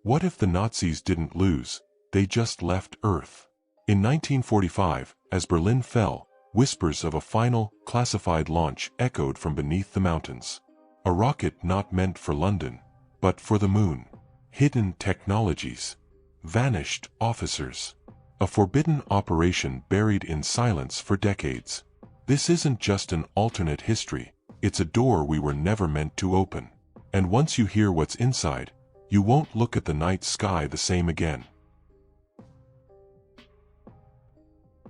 What if the Nazis didn't lose, they just left Earth? In 1945, as Berlin fell, whispers of a final, classified launch echoed from beneath the mountains. A rocket not meant for London, but for the moon. Hidden technologies. Vanished officers. A forbidden operation buried in silence for decades. This isn't just an alternate history, it's a door we were never meant to open. And once you hear what's inside, you won't look at the night sky the same again.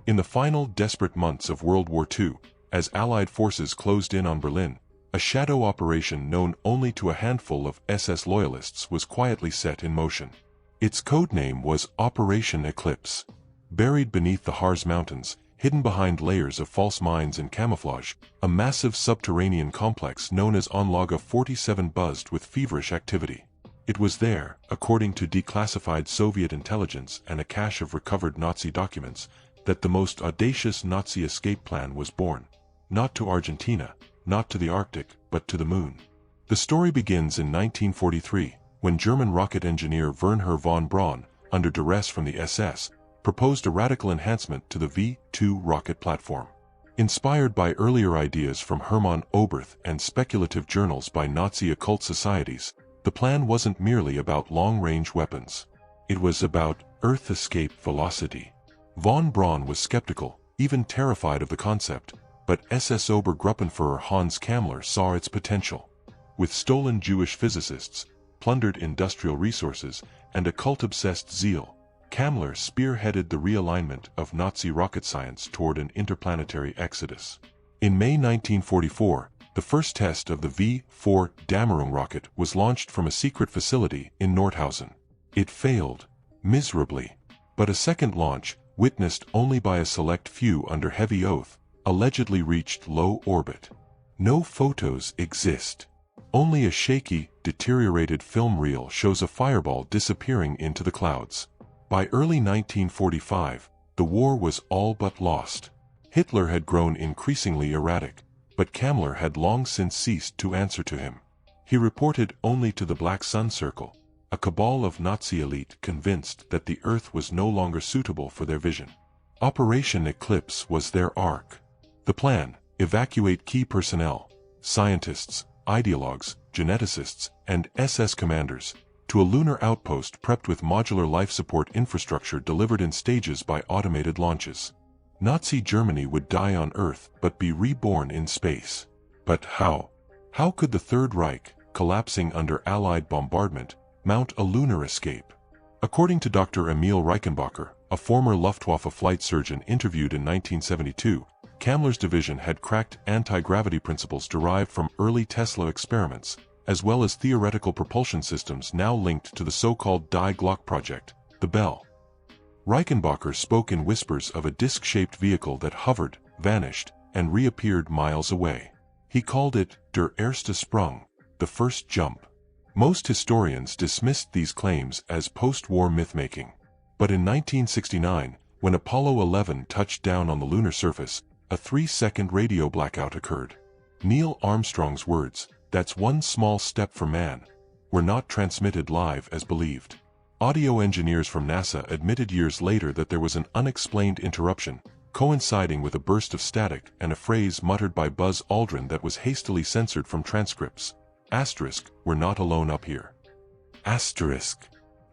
In the final desperate months of World War II, as Allied forces closed in on Berlin, a shadow operation known only to a handful of SS loyalists was quietly set in motion. Its codename was Operation Eclipse. Buried beneath the Harz Mountains, hidden behind layers of false mines and camouflage, a massive subterranean complex known as Anlage 47 buzzed with feverish activity. It was there, according to declassified Soviet intelligence and a cache of recovered Nazi documents, that the most audacious Nazi escape plan was born. Not to Argentina, not to the Arctic, but to the moon. The story begins in 1943, when German rocket engineer Werner von Braun, under duress from the SS, proposed a radical enhancement to the V-2 rocket platform. Inspired by earlier ideas from Hermann Oberth and speculative journals by Nazi occult societies, the plan wasn't merely about long-range weapons. It was about Earth escape velocity. Von Braun was skeptical, even terrified of the concept, but SS Obergruppenführer Hans Kammler saw its potential. With stolen Jewish physicists, plundered industrial resources, and a cult-obsessed zeal, Kammler spearheaded the realignment of Nazi rocket science toward an interplanetary exodus. In May 1944, the first test of the V-4 Dämmerung rocket was launched from a secret facility in Nordhausen. It failed, miserably, but a second launch, witnessed only by a select few under heavy oath, allegedly reached low orbit. No photos exist. Only a shaky, deteriorated film reel shows a fireball disappearing into the clouds. By early 1945, the war was all but lost. Hitler had grown increasingly erratic, but Kammler had long since ceased to answer to him. He reported only to the Black Sun Circle, a cabal of Nazi elite convinced that the Earth was no longer suitable for their vision. Operation Eclipse was their arc. The plan: evacuate key personnel, scientists, ideologues, geneticists, and SS commanders, to a lunar outpost prepped with modular life support infrastructure delivered in stages by automated launches. Nazi Germany would die on Earth but be reborn in space. But how? How could the Third Reich, collapsing under Allied bombardment, mount a lunar escape? According to Dr. Emil Reichenbacher, a former Luftwaffe flight surgeon interviewed in 1972, Kammler's division had cracked anti-gravity principles derived from early Tesla experiments, as well as theoretical propulsion systems now linked to the so-called Die Glocke project, the Bell. Reichenbacher spoke in whispers of a disc-shaped vehicle that hovered, vanished, and reappeared miles away. He called it der erste Sprung, the first jump. Most historians dismissed these claims as post-war myth-making. But in 1969, when Apollo 11 touched down on the lunar surface, a 3-second radio blackout occurred. Neil Armstrong's words, "That's one small step for man," were not transmitted live as believed. Audio engineers from NASA admitted years later that there was an unexplained interruption, coinciding with a burst of static and a phrase muttered by Buzz Aldrin that was hastily censored from transcripts. Asterisk, "We're not alone up here." Asterisk.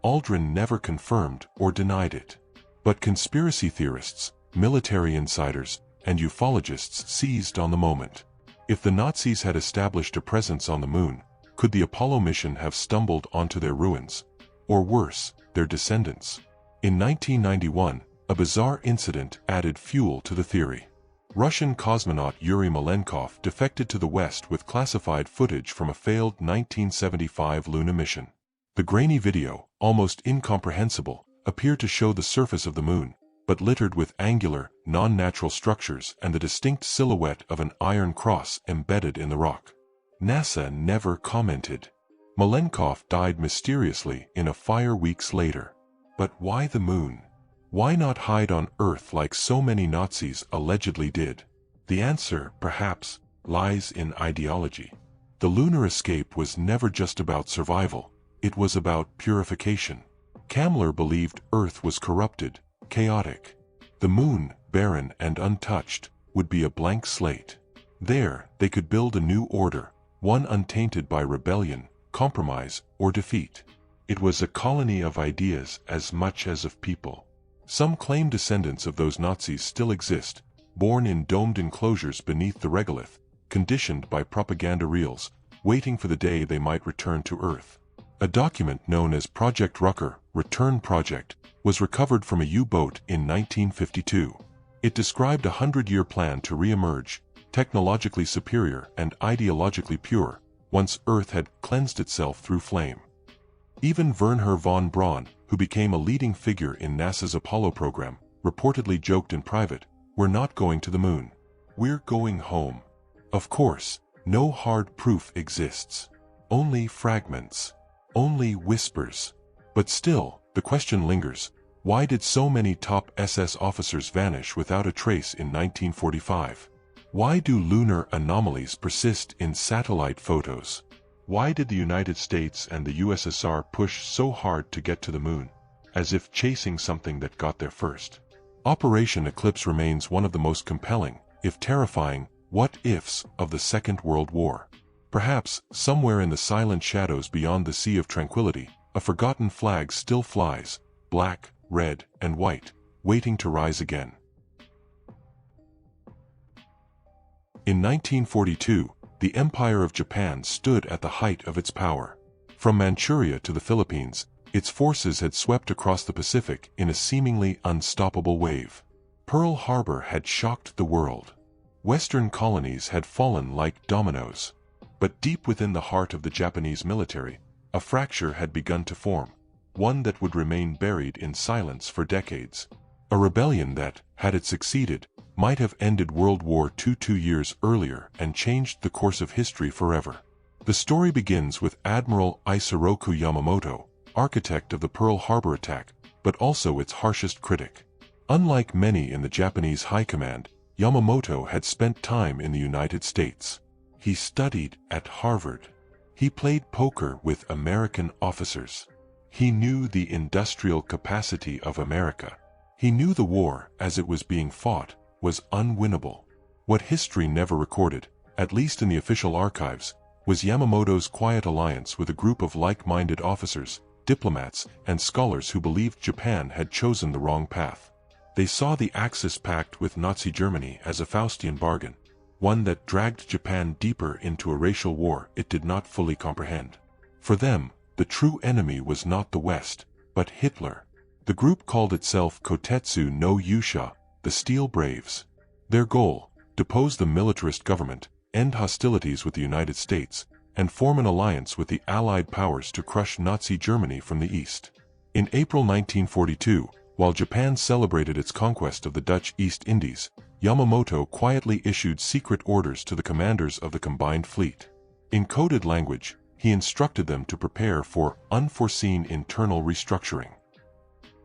Aldrin never confirmed or denied it. But conspiracy theorists, military insiders, and ufologists seized on the moment. If the Nazis had established a presence on the moon, could the Apollo mission have stumbled onto their ruins? Or worse, their descendants? In 1991, a bizarre incident added fuel to the theory. Russian cosmonaut Yuri Malenkov defected to the West with classified footage from a failed 1975 Luna mission. The grainy video, almost incomprehensible, appeared to show the surface of the moon, but littered with angular, non-natural structures and the distinct silhouette of an iron cross embedded in the rock. NASA never commented. Malenkov died mysteriously in a fire weeks later. But why the moon? Why not hide on Earth like so many Nazis allegedly did? The answer, perhaps, lies in ideology. The lunar escape was never just about survival. It was about purification. Kammler believed Earth was corrupted, chaotic. The moon, barren and untouched, would be a blank slate. There, they could build a new order, one untainted by rebellion, compromise, or defeat. It was a colony of ideas as much as of people. Some claim descendants of those Nazis still exist, born in domed enclosures beneath the regolith, conditioned by propaganda reels, waiting for the day they might return to Earth. A document known as Project Rucker, Return Project, was recovered from a U-boat in 1952. It described a 100-year plan to re-emerge, technologically superior and ideologically pure, once Earth had cleansed itself through flame. Even Wernher von Braun, who became a leading figure in NASA's Apollo program, reportedly joked in private, "We're not going to the moon. We're going home." Of course, no hard proof exists. Only fragments. Only whispers. But still, the question lingers, why did so many top SS officers vanish without a trace in 1945? Why do lunar anomalies persist in satellite photos? Why did the United States and the USSR push so hard to get to the moon, as if chasing something that got there first? Operation Eclipse remains one of the most compelling, if terrifying, what-ifs of the Second World War. Perhaps, somewhere in the silent shadows beyond the Sea of Tranquility, a forgotten flag still flies, black, red, and white, waiting to rise again. In 1942, the Empire of Japan stood at the height of its power. From Manchuria to the Philippines, its forces had swept across the Pacific in a seemingly unstoppable wave. Pearl Harbor had shocked the world. Western colonies had fallen like dominoes. But deep within the heart of the Japanese military, a fracture had begun to form, one that would remain buried in silence for decades. A rebellion that, had it succeeded, might have ended World War II 2 years earlier and changed the course of history forever. The story begins with Admiral Isoroku Yamamoto, architect of the Pearl Harbor attack, but also its harshest critic. Unlike many in the Japanese high command, Yamamoto had spent time in the United States. He studied at Harvard. He played poker with American officers. He knew the industrial capacity of America. He knew the war, as it was being fought, was unwinnable. What history never recorded, at least in the official archives, was Yamamoto's quiet alliance with a group of like-minded officers, diplomats, and scholars who believed Japan had chosen the wrong path. They saw the Axis pact with Nazi Germany as a Faustian bargain, one that dragged Japan deeper into a racial war it did not fully comprehend. For them, the true enemy was not the West, but Hitler. The group called itself Kotetsu no Yusha, the Steel Braves. Their goal, depose the militarist government, end hostilities with the United States, and form an alliance with the Allied powers to crush Nazi Germany from the east. In April 1942, while Japan celebrated its conquest of the Dutch East Indies, Yamamoto quietly issued secret orders to the commanders of the combined fleet. In coded language, he instructed them to prepare for unforeseen internal restructuring.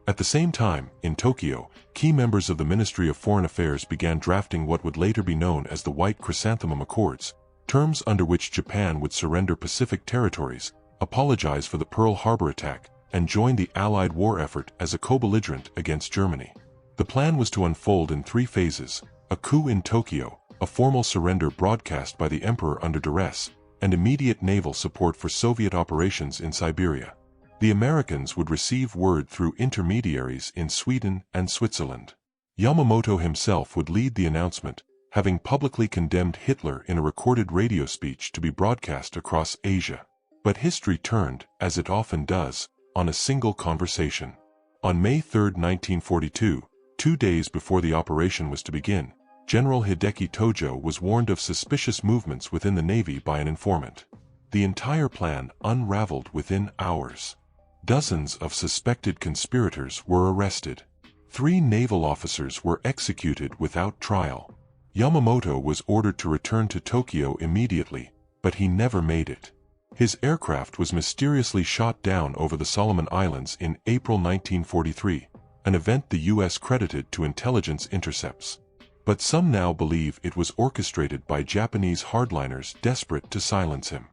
At the same time, in Tokyo, key members of the Ministry of Foreign Affairs began drafting what would later be known as the White Chrysanthemum Accords, terms under which Japan would surrender Pacific territories, apologize for the Pearl Harbor attack, and join the Allied war effort as a co-belligerent against Germany. The plan was to unfold in 3 phases: a coup in Tokyo, a formal surrender broadcast by the Emperor under duress, and immediate naval support for Soviet operations in Siberia. The Americans would receive word through intermediaries in Sweden and Switzerland. Yamamoto himself would lead the announcement, having publicly condemned Hitler in a recorded radio speech to be broadcast across Asia. But history turned, as it often does, on a single conversation. On May 3, 1942, 2 days before the operation was to begin, General Hideki Tojo was warned of suspicious movements within the Navy by an informant. The entire plan unraveled within hours. Dozens of suspected conspirators were arrested. 3 naval officers were executed without trial. Yamamoto was ordered to return to Tokyo immediately, but he never made it. His aircraft was mysteriously shot down over the Solomon Islands in April 1943, an event the U.S. credited to intelligence intercepts. But some now believe it was orchestrated by Japanese hardliners desperate to silence him.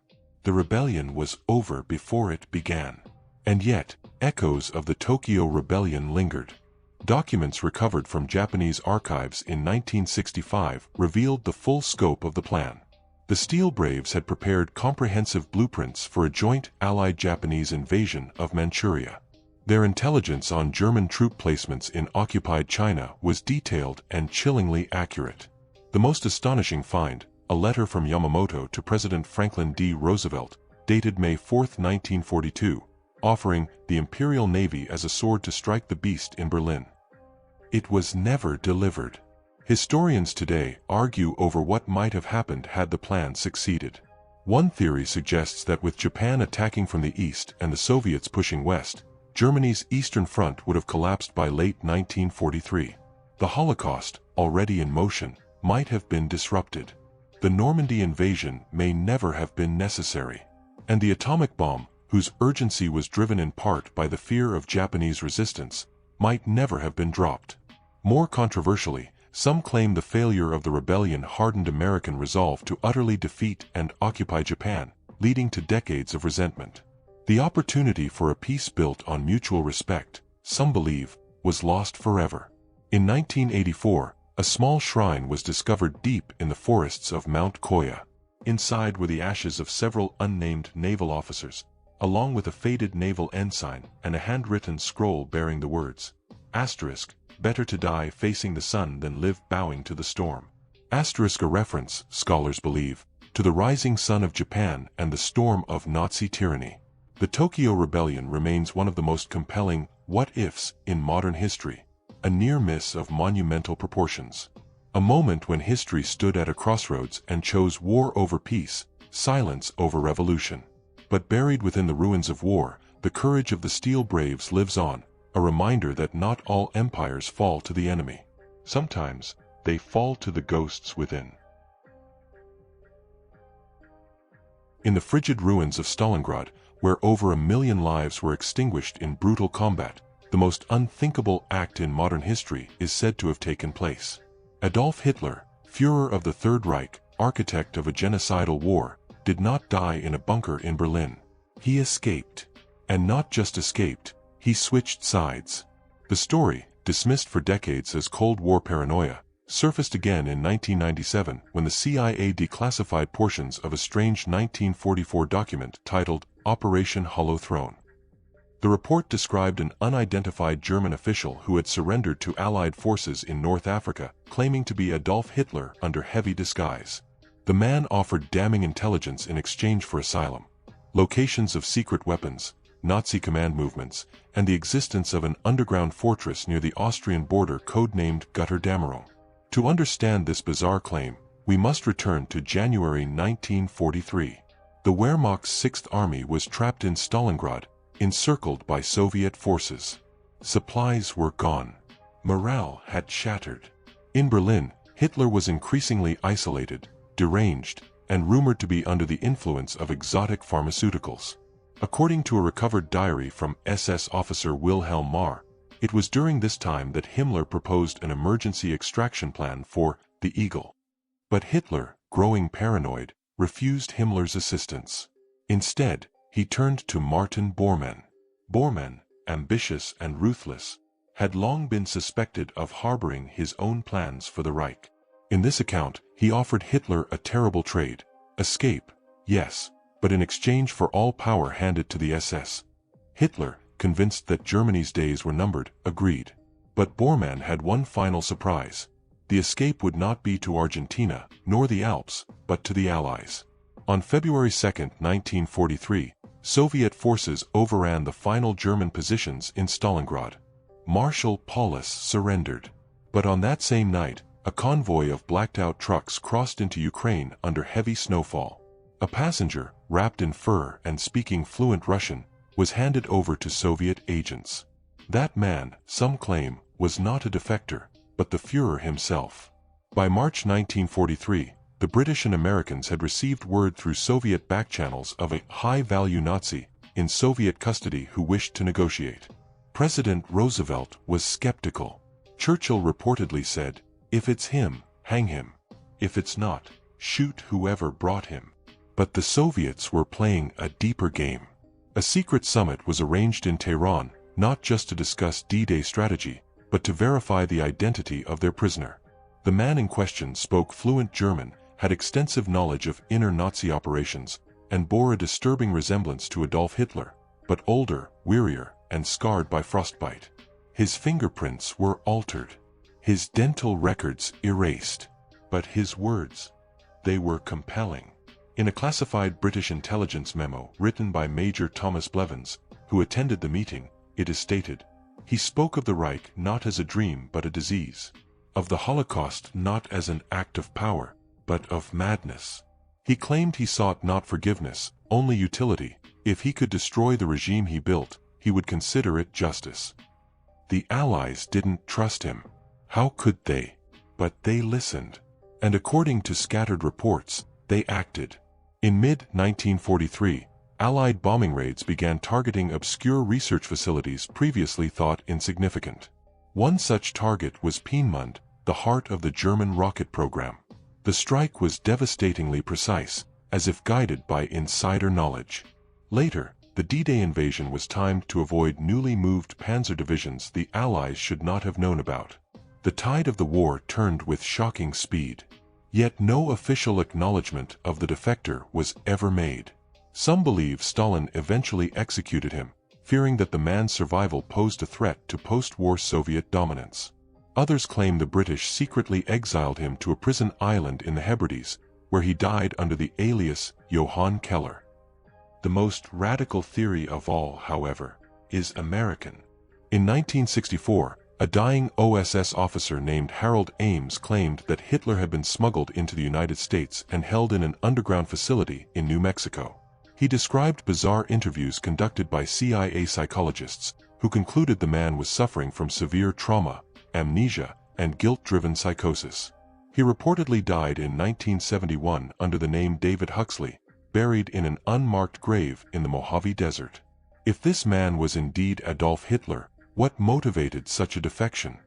The rebellion was over before it began. And yet, echoes of the Tokyo Rebellion lingered. Documents recovered from Japanese archives in 1965 revealed the full scope of the plan. The Steel Braves had prepared comprehensive blueprints for a joint Allied-Japanese invasion of Manchuria. Their intelligence on German troop placements in occupied China was detailed and chillingly accurate. The most astonishing find, a letter from Yamamoto to President Franklin D. Roosevelt, dated May 4, 1942, offering the Imperial Navy as a sword to strike the beast in Berlin. It was never delivered. Historians today argue over what might have happened had the plan succeeded. One theory suggests that with Japan attacking from the east and the Soviets pushing west, Germany's Eastern Front would have collapsed by late 1943. The Holocaust, already in motion, might have been disrupted. The Normandy invasion may never have been necessary. And the atomic bomb, whose urgency was driven in part by the fear of Japanese resistance, might never have been dropped. More controversially, some claim the failure of the rebellion hardened American resolve to utterly defeat and occupy Japan, leading to decades of resentment. The opportunity for a peace built on mutual respect, some believe, was lost forever. In 1984, a small shrine was discovered deep in the forests of Mount Koya. Inside were the ashes of several unnamed naval officers, along with a faded naval ensign and a handwritten scroll bearing the words, asterisk, better to die facing the sun than live bowing to the storm. Asterisk, a reference, scholars believe, to the rising sun of Japan and the storm of Nazi tyranny. The Tokyo Rebellion remains one of the most compelling what-ifs in modern history, a near miss of monumental proportions. A moment when history stood at a crossroads and chose war over peace, silence over revolution. But buried within the ruins of war, the courage of the Steel Braves lives on, a reminder that not all empires fall to the enemy. Sometimes, they fall to the ghosts within. In the frigid ruins of Stalingrad, where over 1 million lives were extinguished in brutal combat, the most unthinkable act in modern history is said to have taken place. Adolf Hitler, Führer of the Third Reich, architect of a genocidal war, did not die in a bunker in Berlin. He escaped. And not just escaped, he switched sides. The story, dismissed for decades as Cold War paranoia, surfaced again in 1997 when the CIA declassified portions of a strange 1944 document titled Operation Hollow Throne. The report described an unidentified German official who had surrendered to Allied forces in North Africa, claiming to be Adolf Hitler under heavy disguise. The man offered damning intelligence in exchange for asylum, locations of secret weapons, Nazi command movements, and the existence of an underground fortress near the Austrian border codenamed Götterdämmerung. To understand this bizarre claim, we must return to January 1943. The Wehrmacht's 6th Army was trapped in Stalingrad, encircled by Soviet forces. Supplies were gone. Morale had shattered. In Berlin, Hitler was increasingly isolated, deranged, and rumored to be under the influence of exotic pharmaceuticals. According to a recovered diary from SS officer Wilhelm Marr, it was during this time that Himmler proposed an emergency extraction plan for the Eagle. But Hitler, growing paranoid, refused Himmler's assistance. Instead, he turned to Martin Bormann. Bormann, ambitious and ruthless, had long been suspected of harboring his own plans for the Reich. In this account, he offered Hitler a terrible trade: escape, yes, but in exchange for all power handed to the SS. Hitler, convinced that Germany's days were numbered, agreed. But Bormann had one final surprise. The escape would not be to Argentina, nor the Alps, but to the Allies. On February 2, 1943, Soviet forces overran the final German positions in Stalingrad. Marshal Paulus surrendered. But on that same night, a convoy of blacked-out trucks crossed into Ukraine under heavy snowfall. A passenger, wrapped in fur and speaking fluent Russian, was handed over to Soviet agents. That man, some claim, was not a defector, but the Führer himself. By March 1943, the British and Americans had received word through Soviet backchannels of a high-value Nazi in Soviet custody who wished to negotiate. President Roosevelt was skeptical. Churchill reportedly said, "If it's him, hang him. If it's not, shoot whoever brought him." But the Soviets were playing a deeper game. A secret summit was arranged in Tehran, not just to discuss D-Day strategy, but to verify the identity of their prisoner. The man in question spoke fluent German, had extensive knowledge of inner Nazi operations, and bore a disturbing resemblance to Adolf Hitler, but older, wearier, and scarred by frostbite. His fingerprints were altered, his dental records erased, but his words, they were compelling. In a classified British intelligence memo written by Major Thomas Blevins, who attended the meeting, it is stated, "He spoke of the Reich not as a dream but a disease, of the Holocaust not as an act of power, but of madness. He claimed he sought not forgiveness, only utility. If he could destroy the regime he built, he would consider it justice." The Allies didn't trust him. How could they? But they listened. And according to scattered reports, they acted. In mid-1943, Allied bombing raids began targeting obscure research facilities previously thought insignificant. One such target was Peenemünde, the heart of the German rocket program. The strike was devastatingly precise, as if guided by insider knowledge. Later, the D-Day invasion was timed to avoid newly moved panzer divisions the Allies should not have known about. The tide of the war turned with shocking speed. Yet no official acknowledgement of the defector was ever made. Some believe Stalin eventually executed him, fearing that the man's survival posed a threat to post-war Soviet dominance. Others claim the British secretly exiled him to a prison island in the Hebrides, where he died under the alias Johann Keller. The most radical theory of all, however, is American. In 1964, a dying OSS officer named Harold Ames claimed that Hitler had been smuggled into the United States and held in an underground facility in New Mexico. He described bizarre interviews conducted by CIA psychologists, who concluded the man was suffering from severe trauma, amnesia, and guilt-driven psychosis. He reportedly died in 1971 under the name David Huxley, buried in an unmarked grave in the Mojave Desert. If this man was indeed Adolf Hitler, what motivated such a defection?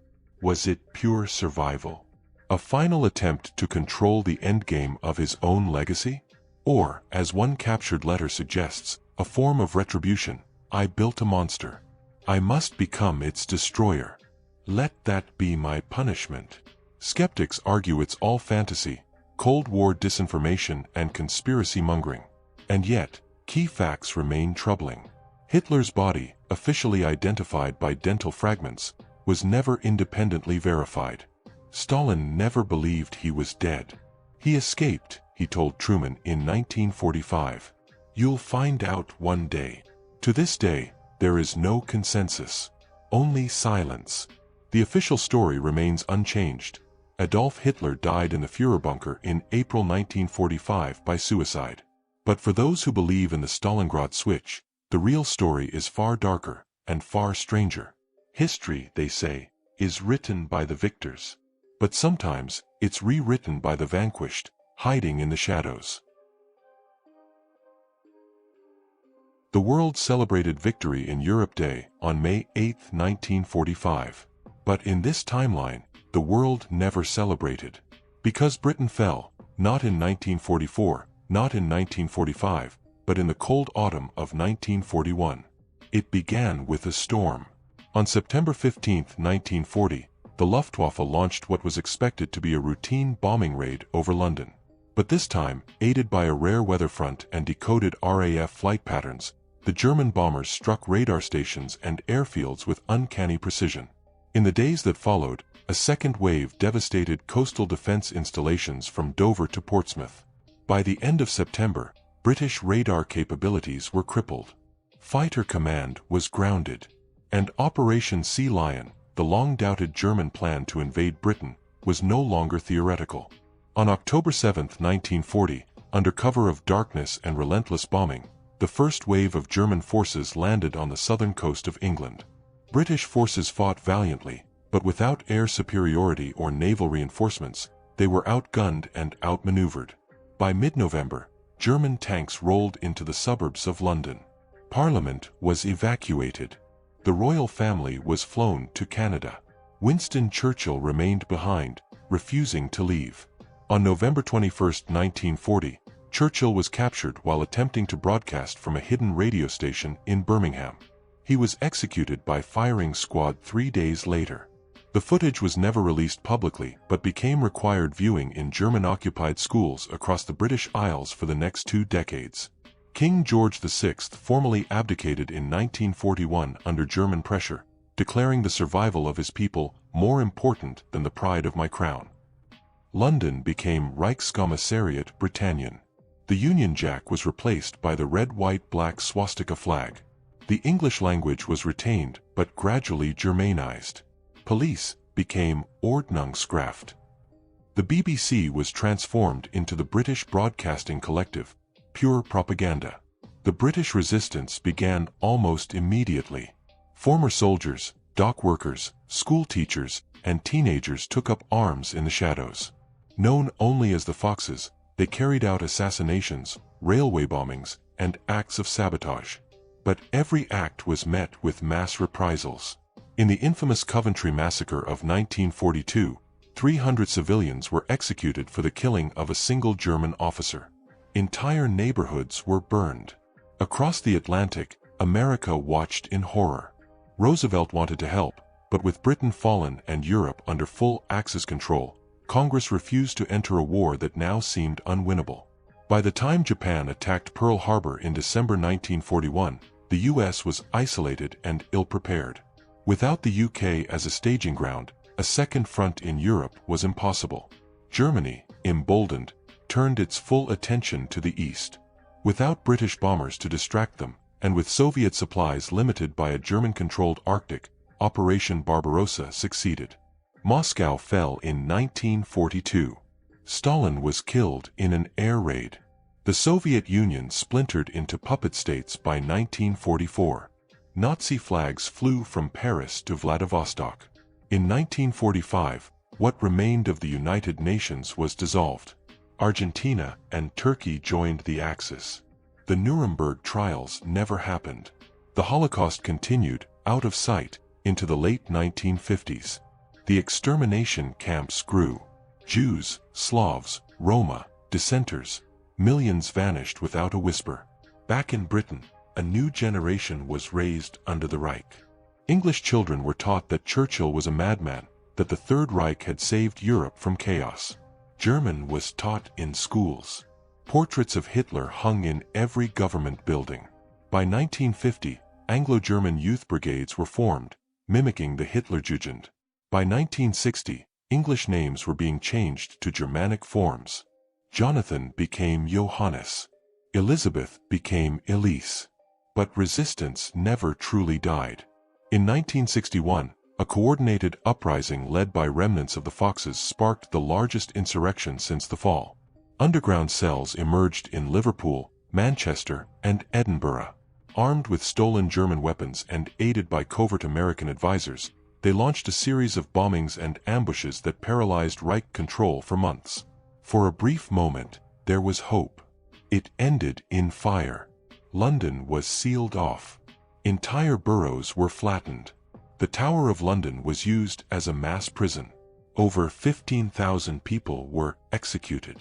Was it pure survival? A final attempt to control the endgame of his own legacy? Or, as one captured letter suggests, a form of retribution? I built a monster. I must become its destroyer. Let that be my punishment. Skeptics argue it's all fantasy, Cold War disinformation and conspiracy mongering. And yet, key facts remain troubling. Hitler's body, officially identified by dental fragments, was never independently verified. Stalin never believed he was dead. He escaped, he told Truman in 1945. You'll find out one day. To this day, there is no consensus. Only silence. The official story remains unchanged. Adolf Hitler died in the Führerbunker in April 1945 by suicide. But for those who believe in the Stalingrad switch, the real story is far darker and far stranger. History, they say, is written by the victors. But sometimes, it's rewritten by the vanquished, hiding in the shadows. The world celebrated victory in Europe Day on May 8, 1945. But in this timeline, the world never celebrated. Because Britain fell, not in 1944, not in 1945, but in the cold autumn of 1941. It began with a storm. On September 15, 1940, the Luftwaffe launched what was expected to be a routine bombing raid over London. But this time, aided by a rare weather front and decoded RAF flight patterns, the German bombers struck radar stations and airfields with uncanny precision. In the days that followed, a second wave devastated coastal defense installations from Dover to Portsmouth. By the end of September, British radar capabilities were crippled. Fighter command was grounded. And Operation Sea Lion, the long-doubted German plan to invade Britain, was no longer theoretical. On October 7, 1940, under cover of darkness and relentless bombing, the first wave of German forces landed on the southern coast of England. British forces fought valiantly, but without air superiority or naval reinforcements, they were outgunned and outmaneuvered. By mid-November, German tanks rolled into the suburbs of London. Parliament was evacuated. The royal family was flown to Canada. Winston Churchill remained behind, refusing to leave. On November 21, 1940, Churchill was captured while attempting to broadcast from a hidden radio station in Birmingham. He was executed by firing squad 3 days later. The footage was never released publicly but became required viewing in German-occupied schools across the British Isles for the next 2 decades. King George VI formally abdicated in 1941 under German pressure, declaring the survival of his people more important than the pride of my crown. London became Reichskommissariat Britannien. The Union Jack was replaced by the red-white-black swastika flag. The English language was retained but gradually Germanized. Police became Ordnungskraft. The BBC was transformed into the British Broadcasting Collective, pure propaganda. The British resistance began almost immediately. Former soldiers, dock workers, school teachers, and teenagers took up arms in the shadows. Known only as the Foxes, they carried out assassinations, railway bombings, and acts of sabotage. But every act was met with mass reprisals. In the infamous Coventry Massacre of 1942, 300 civilians were executed for the killing of a single German officer. Entire neighborhoods were burned. Across the Atlantic, America watched in horror. Roosevelt wanted to help, but with Britain fallen and Europe under full Axis control, Congress refused to enter a war that now seemed unwinnable. By the time Japan attacked Pearl Harbor in December 1941, the US was isolated and ill-prepared. Without the UK as a staging ground, a second front in Europe was impossible. Germany, emboldened, turned its full attention to the east. Without British bombers to distract them, and with Soviet supplies limited by a German-controlled Arctic, Operation Barbarossa succeeded. Moscow fell in 1942. Stalin was killed in an air raid. The Soviet Union splintered into puppet states by 1944. Nazi flags flew from Paris to Vladivostok. In 1945, what remained of the United Nations was dissolved. Argentina and Turkey joined the Axis. The Nuremberg trials never happened. The Holocaust continued, out of sight, into the late 1950s. The extermination camps grew. Jews, Slavs, Roma, dissenters, millions vanished without a whisper. Back in Britain, a new generation was raised under the Reich. English children were taught that Churchill was a madman, that the Third Reich had saved Europe from chaos. German was taught in schools. Portraits of Hitler hung in every government building. By 1950, Anglo-German youth brigades were formed, mimicking the Hitlerjugend. By 1960, English names were being changed to Germanic forms. Jonathan became Johannes. Elizabeth became Elise. But resistance never truly died. In 1961, a coordinated uprising led by remnants of the Foxes sparked the largest insurrection since the fall. Underground cells emerged in Liverpool, Manchester, and Edinburgh. Armed with stolen German weapons and aided by covert American advisors, they launched a series of bombings and ambushes that paralyzed Reich control for months. For a brief moment, there was hope. It ended in fire. London was sealed off. Entire boroughs were flattened. The Tower of London was used as a mass prison. Over 15,000 people were executed.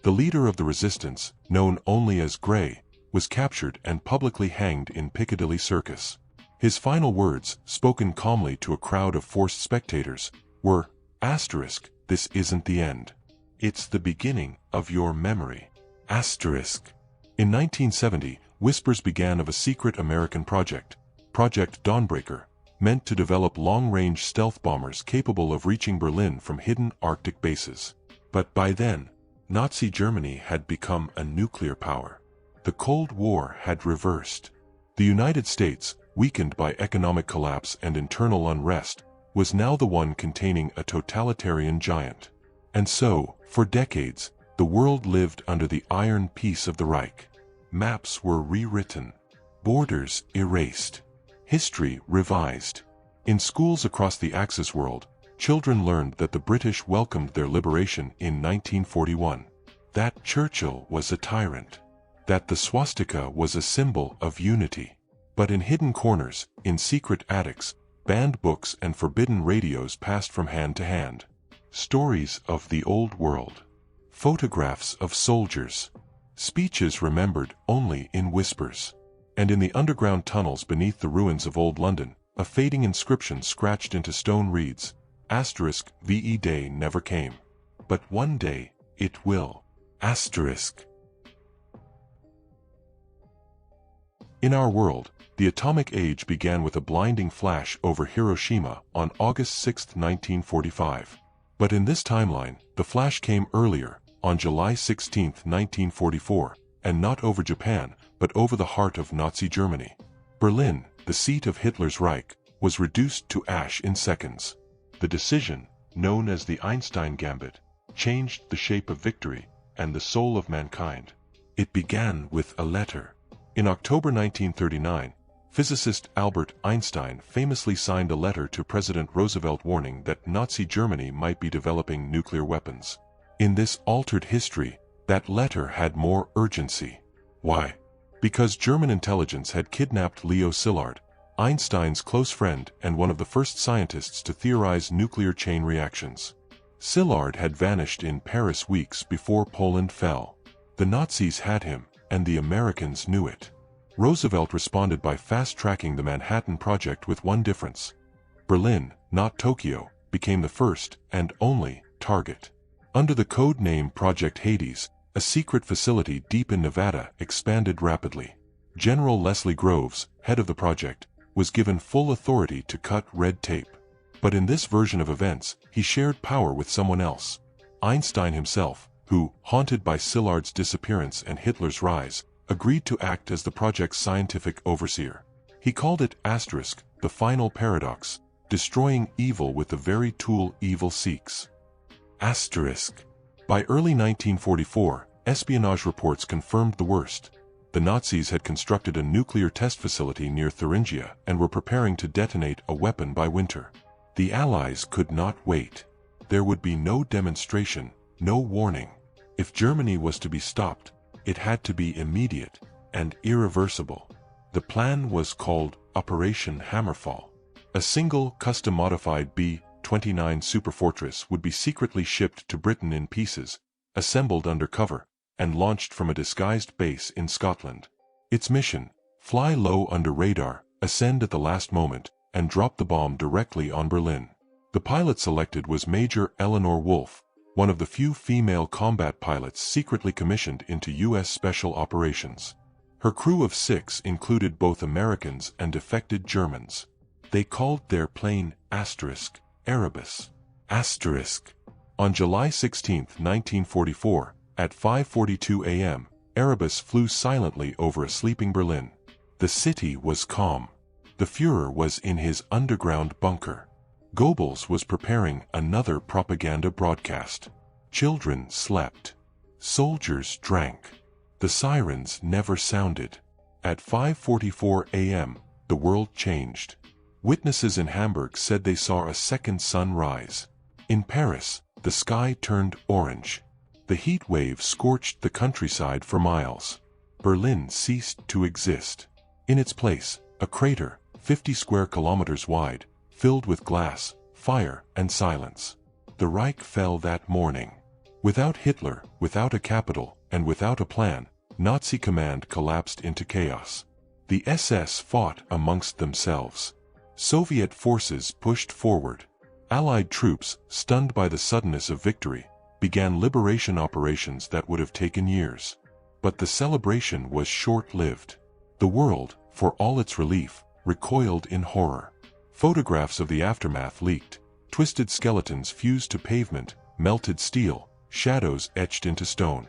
The leader of the resistance, known only as Grey, was captured and publicly hanged in Piccadilly Circus. His final words, spoken calmly to a crowd of forced spectators, were, "Asterisk, this isn't the end. It's the beginning of your memory." Asterisk. In 1970, whispers began of a secret American project, Project Dawnbreaker, meant to develop long-range stealth bombers capable of reaching Berlin from hidden Arctic bases. But by then, Nazi Germany had become a nuclear power. The Cold War had reversed. The United States, weakened by economic collapse and internal unrest, was now the one containing a totalitarian giant. And so, for decades, the world lived under the iron peace of the Reich. Maps were rewritten, borders erased, history revised. In schools across the Axis world, children learned that the British welcomed their liberation in 1941, that Churchill was a tyrant, that the swastika was a symbol of unity. But in hidden corners, in secret attics, banned books and forbidden radios passed from hand to hand. Stories of the old world. Photographs of soldiers. Speeches remembered only in whispers. And in the underground tunnels beneath the ruins of old London, a fading inscription scratched into stone reads, Asterisk, VE day never came. But one day, it will. Asterisk. In our world, the atomic age began with a blinding flash over Hiroshima on August 6, 1945. But in this timeline, the flash came earlier, on July 16, 1944, and not over Japan, but over the heart of Nazi Germany. Berlin, the seat of Hitler's Reich, was reduced to ash in seconds. The decision, known as the Einstein Gambit, changed the shape of victory and the soul of mankind. It began with a letter. In October 1939, physicist Albert Einstein famously signed a letter to President Roosevelt warning that Nazi Germany might be developing nuclear weapons. In this altered history, that letter had more urgency. Why? Because German intelligence had kidnapped Leo Szilard, Einstein's close friend and one of the first scientists to theorize nuclear chain reactions. Szilard had vanished in Paris weeks before Poland fell. The Nazis had him, and the Americans knew it. Roosevelt responded by fast-tracking the Manhattan Project with one difference. Berlin, not Tokyo, became the first and only target. Under the code name Project Hades, a secret facility deep in Nevada expanded rapidly. General Leslie Groves, head of the project, was given full authority to cut red tape. But in this version of events, he shared power with someone else. Einstein himself, who, haunted by Szilard's disappearance and Hitler's rise, agreed to act as the project's scientific overseer. He called it Asterisk, the final paradox, destroying evil with the very tool evil seeks. Asterisk. By early 1944, espionage reports confirmed the worst. The Nazis had constructed a nuclear test facility near Thuringia and were preparing to detonate a weapon by winter. The Allies could not wait. There would be no demonstration, no warning. If Germany was to be stopped, it had to be immediate and irreversible. The plan was called Operation Hammerfall. A single custom-modified B-29 superfortress would be secretly shipped to Britain in pieces, assembled under cover, and launched from a disguised base in Scotland. Its mission: fly low under radar, ascend at the last moment, and drop the bomb directly on Berlin. The pilot selected was Major Eleanor Wolfe, one of the few female combat pilots secretly commissioned into U.S. Special Operations. Her crew of 6 included both Americans and defected Germans. They called their plane Asterisk, Erebus. Asterisk. On July 16, 1944, at 5:42 a.m., Erebus flew silently over a sleeping Berlin. The city was calm. The Führer was in his underground bunker. Goebbels was preparing another propaganda broadcast. Children slept. Soldiers drank. The sirens never sounded. At 5:44 a.m., the world changed. Witnesses in Hamburg said they saw a second sun rise. In Paris, the sky turned orange. The heat wave scorched the countryside for miles. Berlin ceased to exist. In its place, a crater, 50 square kilometers wide, filled with glass, fire, and silence. The Reich fell that morning. Without Hitler, without a capital, and without a plan, Nazi command collapsed into chaos. The SS fought amongst themselves. Soviet forces pushed forward. Allied troops, stunned by the suddenness of victory, began liberation operations that would have taken years. But the celebration was short-lived. The world, for all its relief, recoiled in horror. Photographs of the aftermath leaked. Twisted skeletons fused to pavement, melted steel, shadows etched into stone.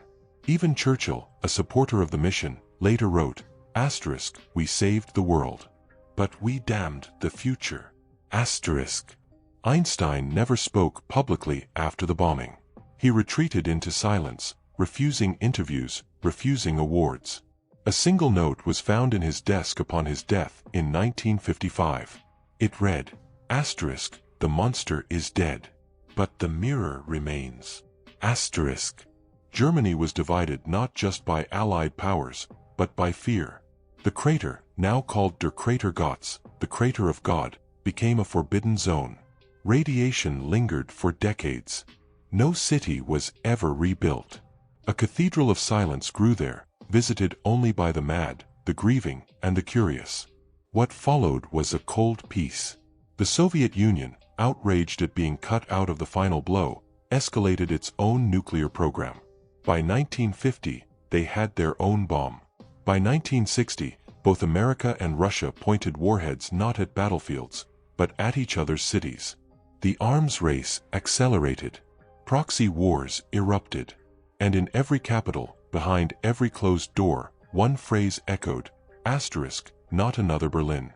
Even Churchill, a supporter of the mission, later wrote, Asterisk, we saved the world. But we damned the future. Asterisk. Einstein never spoke publicly after the bombing. He retreated into silence, refusing interviews, refusing awards. A single note was found in his desk upon his death in 1955. It read, Asterisk, the monster is dead. But the mirror remains. Asterisk. Germany was divided not just by Allied powers, but by fear. The crater, now called Der Krater Gottes, the crater of God, became a forbidden zone. Radiation lingered for decades. No city was ever rebuilt. A cathedral of silence grew there, visited only by the mad, the grieving, and the curious. What followed was a cold peace. The Soviet Union, outraged at being cut out of the final blow, escalated its own nuclear program. By 1950, they had their own bomb. By 1960, both America and Russia pointed warheads not at battlefields, but at each other's cities. The arms race accelerated. Proxy wars erupted. And in every capital, behind every closed door, one phrase echoed, asterisk, not another Berlin.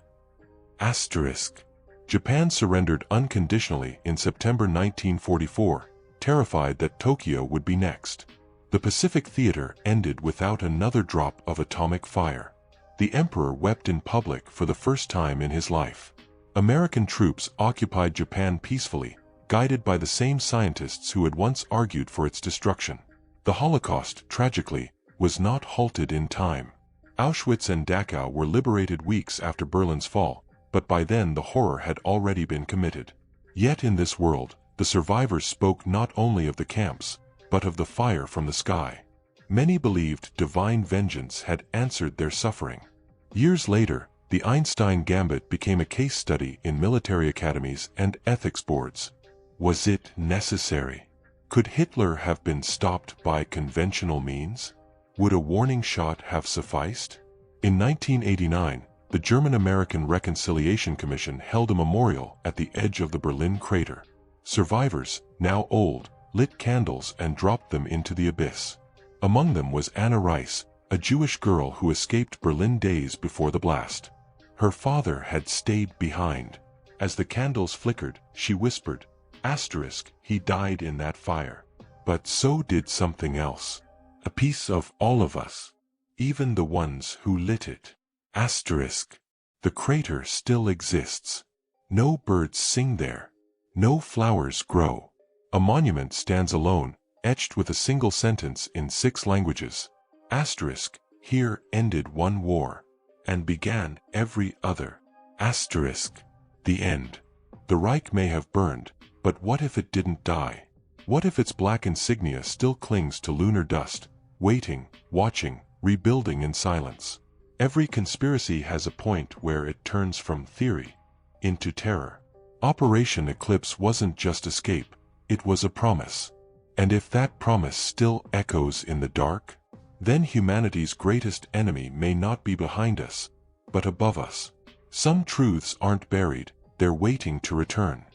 Asterisk. Japan surrendered unconditionally in September 1944, terrified that Tokyo would be next. The Pacific Theater ended without another drop of atomic fire. The emperor wept in public for the first time in his life. American troops occupied Japan peacefully, guided by the same scientists who had once argued for its destruction. The Holocaust, tragically, was not halted in time. Auschwitz and Dachau were liberated weeks after Berlin's fall, but by then the horror had already been committed. Yet in this world, the survivors spoke not only of the camps, but of the fire from the sky. Many believed divine vengeance had answered their suffering. Years later, the Einstein Gambit became a case study in military academies and ethics boards. Was it necessary? Could Hitler have been stopped by conventional means? Would a warning shot have sufficed? In 1989, the German-American Reconciliation Commission held a memorial at the edge of the Berlin crater. Survivors, now old, lit candles and dropped them into the abyss. Among them was Anna Rice, a Jewish girl who escaped Berlin days before the blast. Her father had stayed behind. As the candles flickered, she whispered, asterisk, he died in that fire. But so did something else. A piece of all of us. Even the ones who lit it. Asterisk. The crater still exists. No birds sing there. No flowers grow. A monument stands alone, etched with a single sentence in 6 languages. Asterisk. Here ended one war. And began every other. Asterisk. The end. The Reich may have burned, but what if it didn't die? What if its black insignia still clings to lunar dust, waiting, watching, rebuilding in silence? Every conspiracy has a point where it turns from theory into terror. Operation Eclipse wasn't just escape, it was a promise. And if that promise still echoes in the dark, then humanity's greatest enemy may not be behind us, but above us. Some truths aren't buried, they're waiting to return.